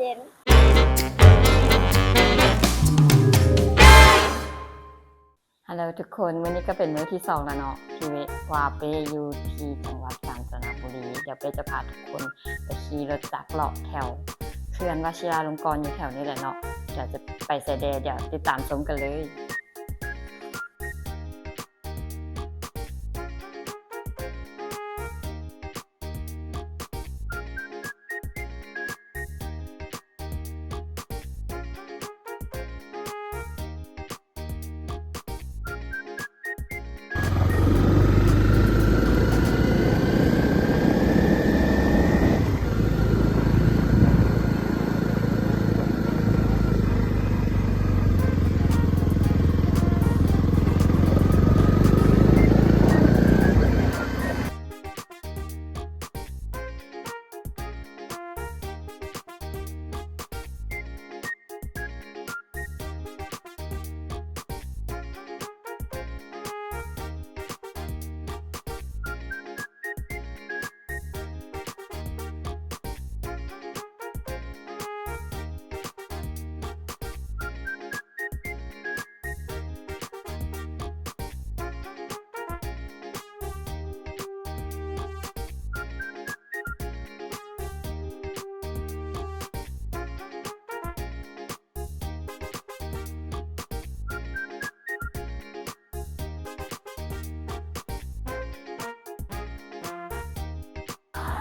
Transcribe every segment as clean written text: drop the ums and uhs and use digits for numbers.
ย็นฮัลโหลทุกคนวันนี้ก็เป็นมื้อที่2แล้วเนาะที่ว่าเปอยู่ที่จังหวัดกาญจนบุรีเดี๋ยวเปจะพาทุกคนไปขี่รถจักรเลาะแถวเขื่อนวชิราลงกรณ์อยู่แถวนี้แหละเนาะเดี๋ยวจะไปไสแดเดี๋ยวติดตามชมกันเลย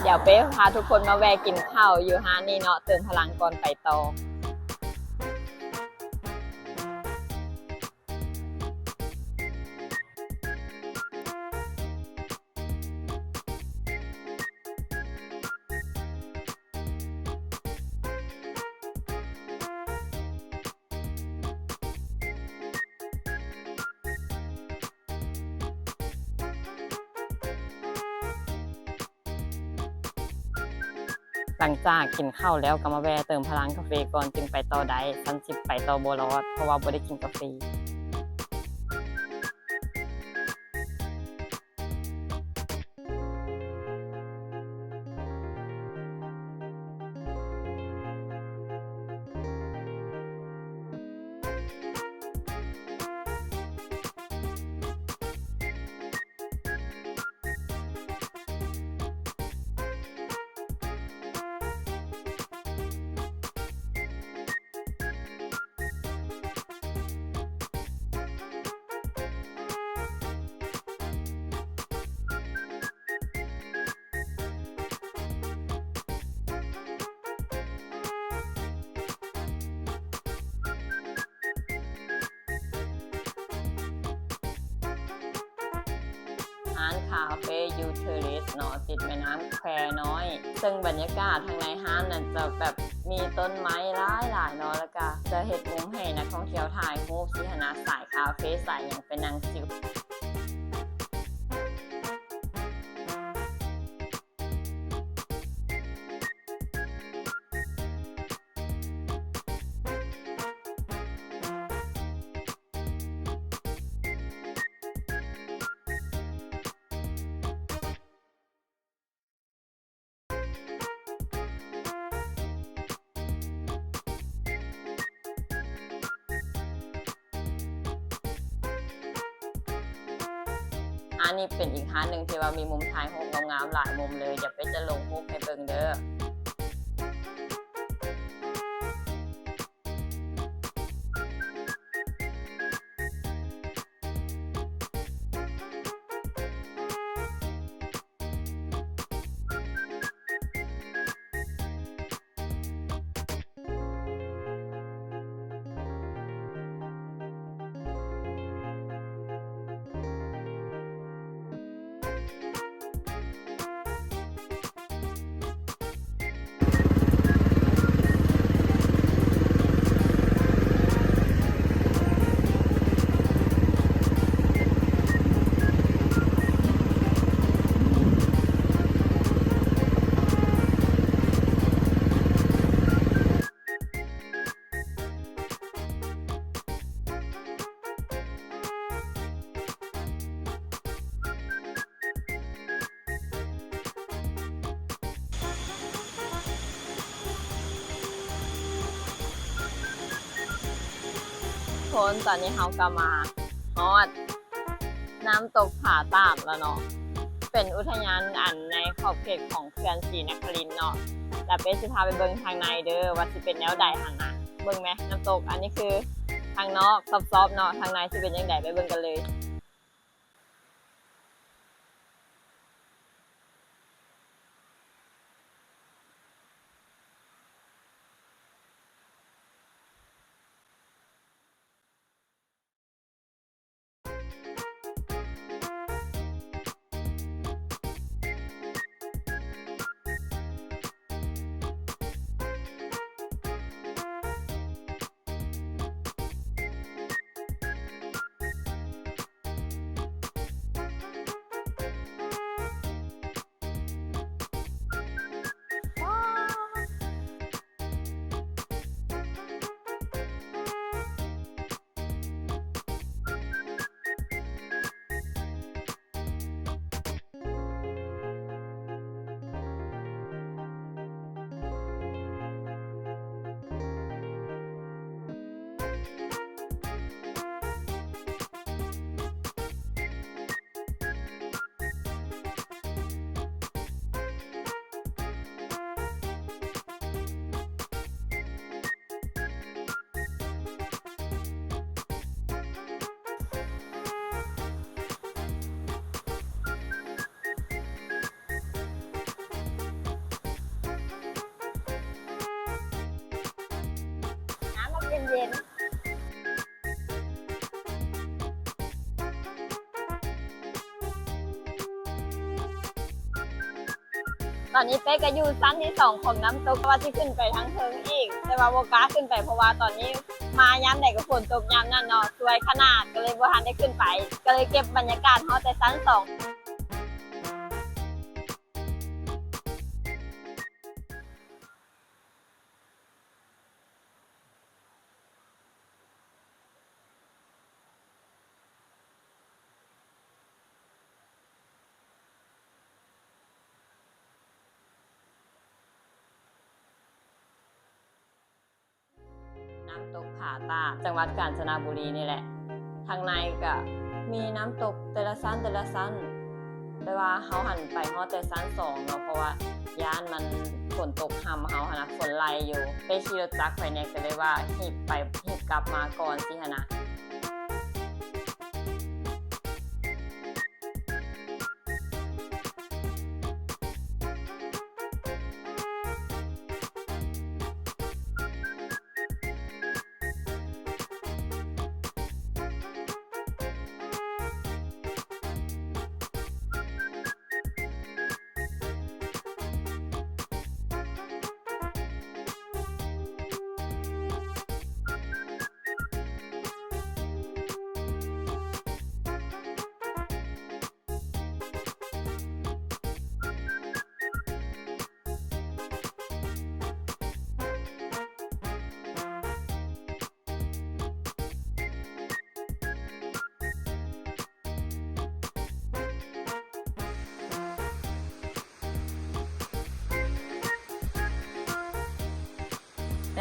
เดี๋ยวเป๊พาทุกคนมาแวะกินข้าวอยู่ร้านนี้เนาะเติมพลังก่อนไปต่อหลังจากกินข้าวแล้วก็มาแวะเติมพลังกาแฟก่อนจึงไปต่อได้ฉันสิไปต่อบ่รอดเพราะว่าบ่ได้กินกาแฟร้านคาเฟ่ยูเทอริสเนาะติดแม่น้ำแควน้อยซึ่งบรรยากาศทางในห้างนั้นจะแบบมีต้นไม้หลายเนาะแล้วก็จะเฮ็ดมุมให้นักท่องเที่ยวถ่ายรูปสิหนะสายคาเฟ่สายอย่างเป็นนางจิ๋วอันนี้เป็นอีกร้านหนึ่งที่ว่ามีมุมถ่ายรูปงามๆหลายมุมเลยเดี๋ยวไปจะลงรูปให้เบิ่งเด้อ คนตอนนี้เขาก็มาฮอดน้ำตกผาตาดแล้วเนาะเป็นอุทยานอันในขอบเขตของเขื่อนศรีนครินทร์เนาะแล้วเป็นสิพาไปเบิ่งทางในเด้อว่าสิเป็นแนวใดทางน่ะเบิ่งไหมน้ำตกอันนี้คือทางนอกซอบๆเนาะทางในสิเป็นยังไงไปเบิ่งกันเลยน้ำมันเย็นตอนนี้เป๊กก็อยู่ชั้นที่2ของน้ำตกว่าที่ขึ้นไปทั้งเทิงอีกแต่ว่าโบกล้าขึ้นไปเพราะว่าตอนนี้มาย้ำไหนก็ฝนตกย้ำนั่นเนาะสวยขนาดก็เลยบ่ทันได้ขึ้นไปก็เลยเก็บบรรยากาศเฮาแต่ชั้น2น้ำตกผาตาดจังหวัดกาญจนบุรีนี่แหละทางในก็มีน้ำตกแต่ละชั้นแต่ว่าเฮาหันไปฮอดแต่ชั้น2เนาะเพราะว่าย่านมันฝนตกห่ำเฮาหั่นน่ะฝนไหลอยู่ไปขี่รถจักรไปเนี่ยก็เลยว่าหีบกลับมาก่อนสิหั่นน่ะ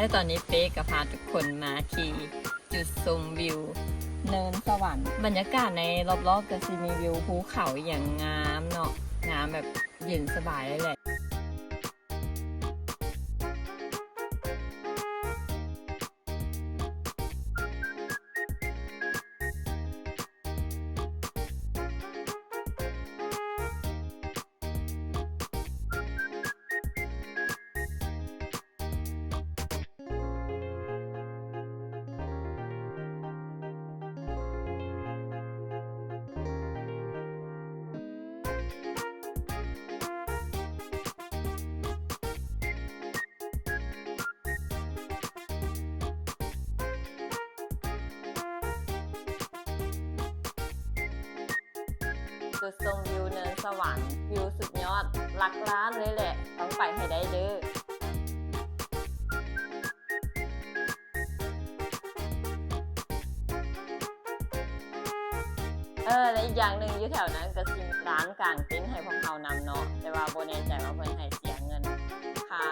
และตอนนี้เป๊กก็พาทุกคนมาที่จุดชมวิวเนินสวรรค์บรรยากาศในรอบๆก็สิมีวิวภูเขาอย่างงามเนาะงามแบบเย็นสบายเลยแหละจุดชมวิวเนินสวรรค์วิวสุดยอดหลักล้านเลยแหละต้องไปให้ได้เด้อและอีกอย่างหนึ่งอยู่แถวนั้นก็สิร้านกลางเต็นท์ให้พวกเรานำเนาะแต่ว่าโบแน่ใจว่าเพิ่นให้เสียเงินค่า